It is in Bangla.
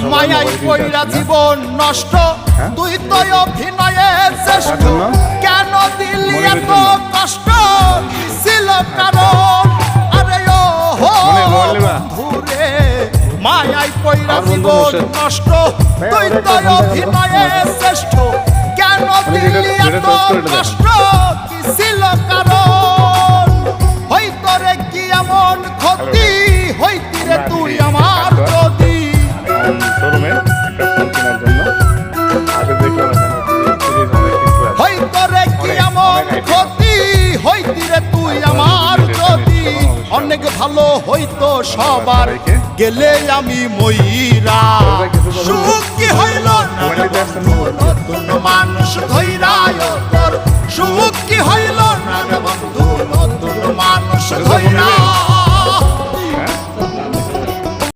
মায়াই কইরা জীবন নষ্ট তুই তো অভিনয়ে শ্রেষ্ঠ কেন দিলি এত কষ্ট কি ছিল কারণ আরে ও বন্ধুরে মায়াই কইরা জীবন নষ্ট তুই তো অভিনয়ে শ্রেষ্ঠ কেন দিলি এত কষ্ট কি ছিল কারণ হইতো রে কি এমন ক্ষতি হইতি রে তুই আমার যদি হইতো রে কি এমন ক্ষতি হইতি রে তুই আমার যদি অনেক ভালো হইতো সবার গেলে আমি ময়রা সুখ কি হইল নতুন মানুষ ধৈরায় তোর সুখ কি হইল না বন্ধু নতুন মানুষ ধৈরা